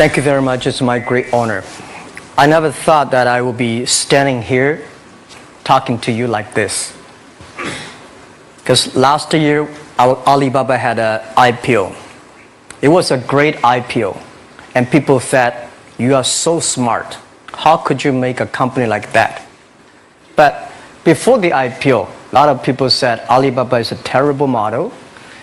Thank you very much. It's my great honor. I never thought that I would be standing here talking to you like this. Because last year, Alibaba had an IPO. It was a great IPO. And people said, you are so smart. How could you make a company like that? But before the IPO, a lot of people said Alibaba is a terrible model.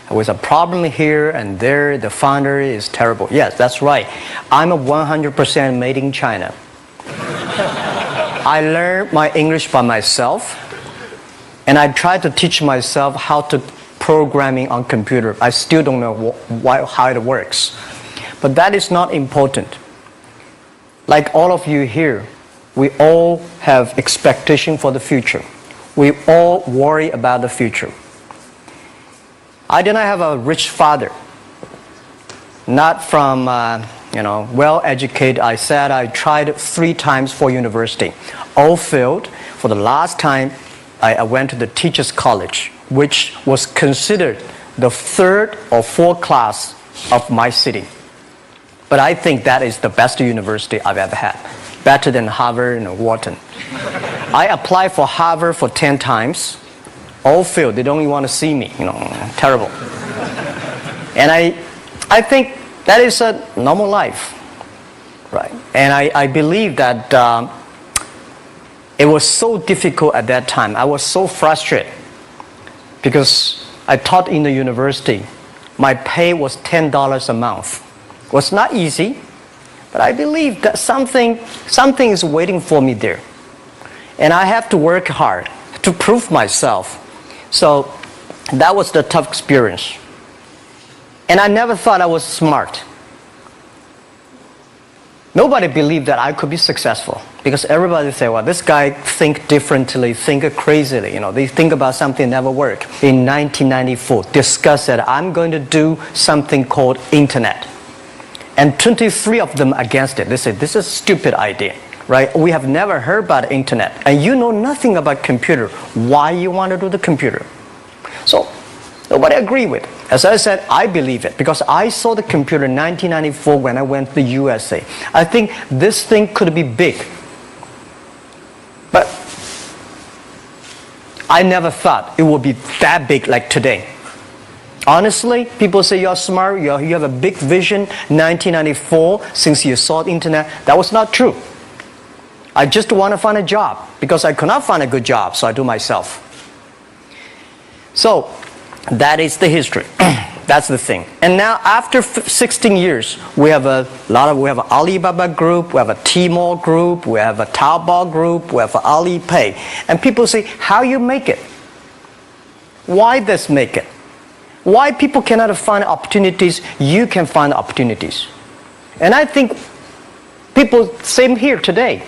There was a problem here and there. The founder is terrible. Yes, that's right. I'm a 100% made in China. I learned my English by myself. And I tried to teach myself how to programming on computer. I still don't know how it works. But that is not important. Like all of you here, we all have expectation for the future. We all worry about the future. I did not have a rich father. Not from, well-educated. I said I tried 3 times for university. All failed. For the last time, I went to the teacher's college, which was considered the 3rd or 4th class of my city. But I think that is the best university I've ever had. Better than Harvard and Wharton. I applied for Harvard for 10 times. All failed. They don't even want to see me. Terrible. And I think that is a normal life. Right? And I believe that it was so difficult at that time. I was so frustrated. Because I taught in the university. My pay was $10 a month. It was not easy. But I believe that something is waiting for me there. And I have to work hard to prove myself. So that was the tough experience. And I never thought I was smart. Nobody believed that I could be successful. Because everybody said, well, this guy think differently, think crazily. They think about something never work. In 1994, discussed that I'm going to do something called internet. And 23 of them against it. They said, this is a stupid idea. Right? We have never heard about internet. And you know nothing about computer. Why you want to do the computer? So, nobody agreed with it. As I said, I believe it. Because I saw the computer in 1994 when I went to the USA. I think this thing could be big. But I never thought it would be that big like today. Honestly, people say you're smart, you have a big vision. 1994, since you saw the internet, that was not true. I just want to find a job because I could not find a good job, so I do myself. So that is the history. That's the thing. And now after 16 years, we have an Alibaba group, we have a Tmall group, we have a Taobao group, we have an Alipay. And people say, how you make it? Why this make it? Why people cannot find opportunities, you can find opportunities. And I think people, same here today.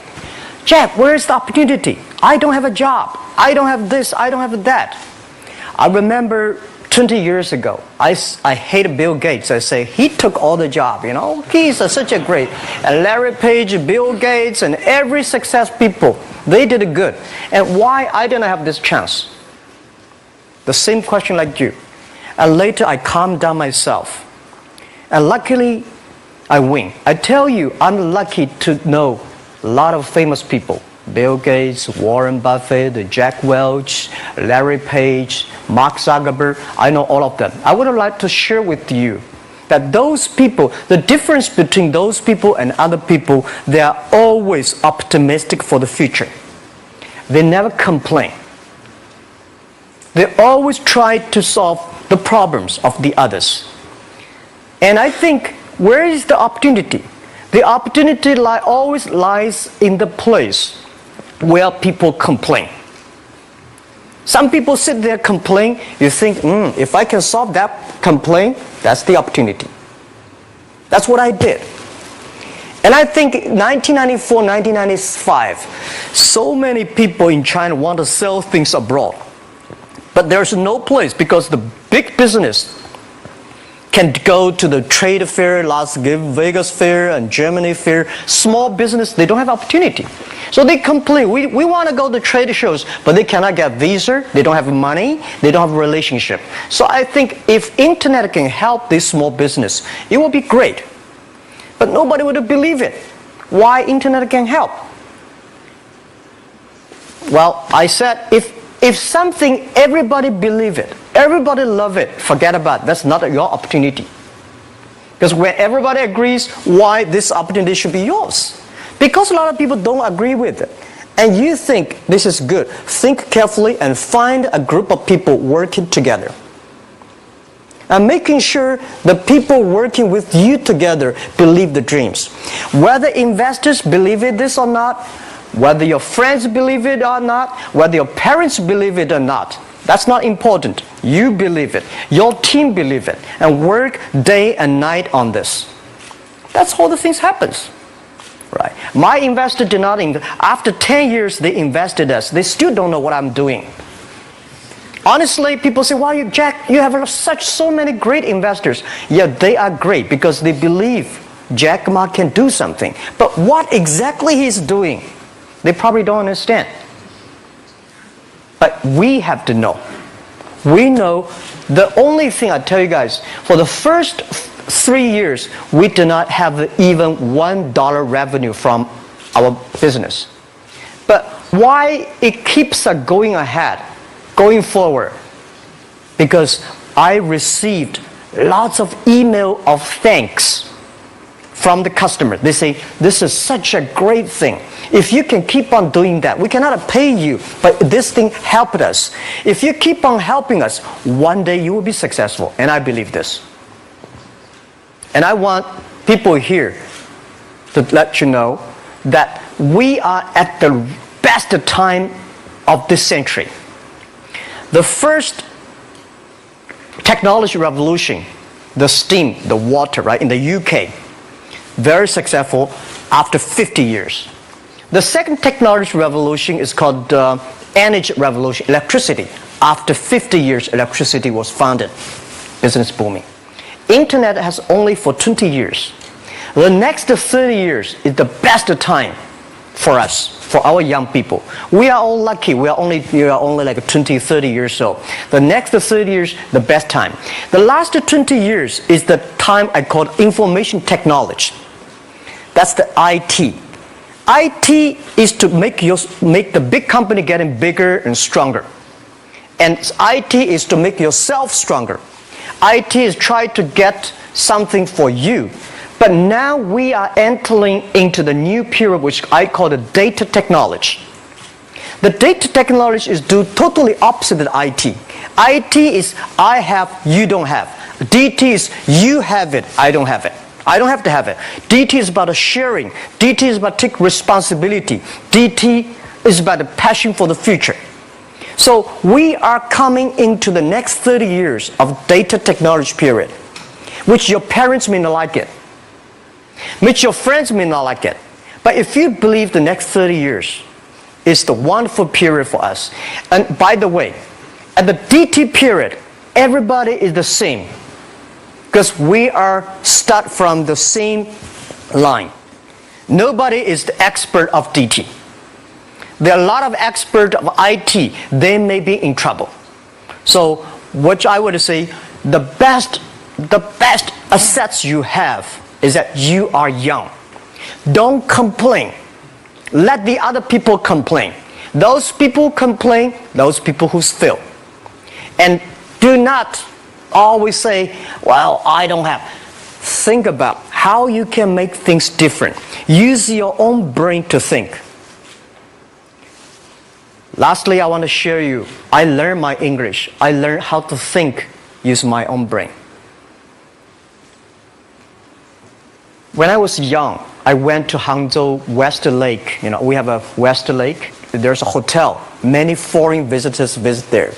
Jack, where is the opportunity? I don't have a job. I don't have this, I don't have that. I remember 20 years ago, I hated Bill Gates. I say, he took all the job, He's such a great. And Larry Page, Bill Gates, and every success people, they did it good. And why I didn't have this chance? The same question like you. And later I calmed down myself. And luckily, I win. I tell you, I'm lucky to know a lot of famous people. Bill Gates, Warren Buffett, Jack Welch, Larry Page, Mark Zuckerberg. I know all of them. I would like to share with you that those people, the difference between those people and other people, they are always optimistic for the future. They never complain. They always try to solve the problems of the others. And I think, where is the opportunity? The opportunity always lies in the place where people complain. Some people sit there complain. You think, if I can solve that complaint, that's the opportunity. That's what I did. And I think 1994, 1995, so many people in China want to sell things abroad. But there's no place because the big business can go to the trade fair, Las Vegas fair and Germany fair. Small business, they don't have opportunity. So they complain, we want to go to trade shows, but they cannot get visa, they don't have money, they don't have a relationship. So I think if internet can help this small business, it will be great. but nobody would believe it. Why internet can help? Well, I said, if something, everybody believe it, everybody love it, forget about it. That's not your opportunity. Because when everybody agrees, why this opportunity should be yours? Because a lot of people don't agree with it. And you think this is good. Think carefully and find a group of people working together. And making sure the people working with you together believe the dreams. Whether investors believe it this or not, whether your friends believe it or not, whether your parents believe it or not, that's not important. You believe it. Your team believe it. And work day and night on this. That's how the things happens. Right. My investor did not invest. After 10 years, they invested us. They still don't know what I'm doing. Honestly, people say, "Wow, Jack, you have so many great investors." Yeah, they are great because they believe Jack Ma can do something. But what exactly he's doing, they probably don't understand. But we have to know. We know the only thing I tell you guys, for the first 3 years, we did not have even $1 revenue from our business. But why it keeps us going ahead, going forward? Because I received lots of email of thanks from the customer. They say, "This is such a great thing. If you can keep on doing that, we cannot pay you, but this thing helped us. If you keep on helping us, one day you will be successful." And I believe this. And I want people here to let you know that we are at the best time of this century. The first technology revolution, the steam, the water, right, in the UK, very successful after 50 years. The second technology revolution is called energy revolution, electricity. After 50 years, electricity was founded, business booming. Internet has only for 20 years. The next 30 years is the best time for us, for our young people. We are all lucky. We are only like 20, 30 years old. The next 30 years, the best time. The last 20 years is the time I call information technology. That's the IT. IT is to make the big company getting bigger and stronger. And IT is to make yourself stronger. IT is trying to get something for you. But now we are entering into the new period, which I call the data technology. The data technology is totally opposite of IT. IT is I have, you don't have. DT is you have it, I don't have it. I don't have to have it. DT is about sharing. DT is about taking responsibility. DT is about the passion for the future. So we are coming into the next 30 years of data technology period, which your parents may not like it, which your friends may not like it. But if you believe the next 30 years is the wonderful period for us. And by the way, at the DT period, everybody is the same. Because we are start from the same line. Nobody is the expert of DT. There are a lot of experts of IT. They may be in trouble. So what I would say, the best assets you have is that you are young. Don't complain. Let the other people complain. Those people complain, those people who fail. And do not always say, "Well, I don't have." Think about how you can make things different. Use your own brain to think. Lastly, I want to share you, I learned my English. I learned how to think using my own brain. When I was young, I went to Hangzhou West Lake. We have a West Lake. There's a hotel. Many foreign visitors visit there.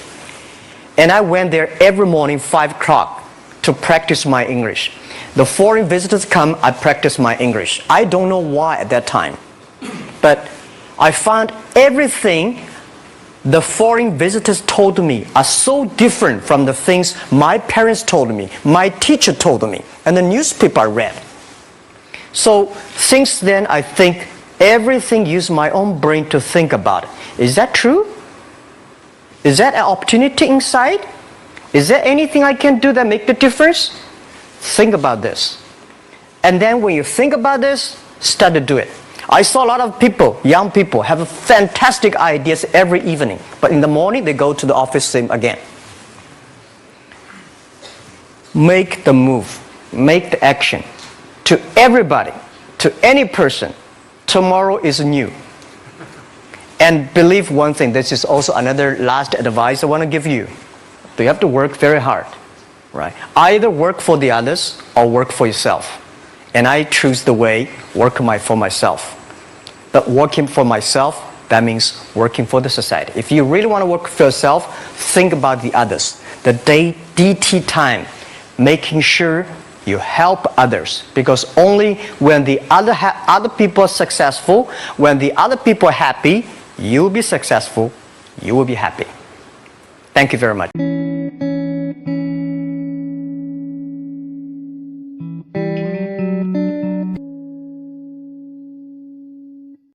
And I went there every morning, 5 o'clock, to practice my English. The foreign visitors come, I practice my English. I don't know why at that time. But I found everything the foreign visitors told me are so different from the things my parents told me, my teacher told me, and the newspaper I read. So since then, I think everything use my own brain to think about it. Is that true? Is that an opportunity inside? Is there anything I can do that make the difference? Think about this. And then when you think about this, start to do it. I saw a lot of people, young people, have fantastic ideas every evening. But in the morning, they go to the office same again. Make the move. Make the action. To everybody, to any person, tomorrow is new. And believe one thing, this is also another last advice I want to give you. You have to work very hard, right? Either work for the others or work for yourself. And I choose the way, work for myself. But working for myself, that means working for the society. If you really want to work for yourself, think about the others. The DT time, making sure you help others. Because only when the other people are successful, when the other people are happy, you will be successful, you will be happy. Thank you very much.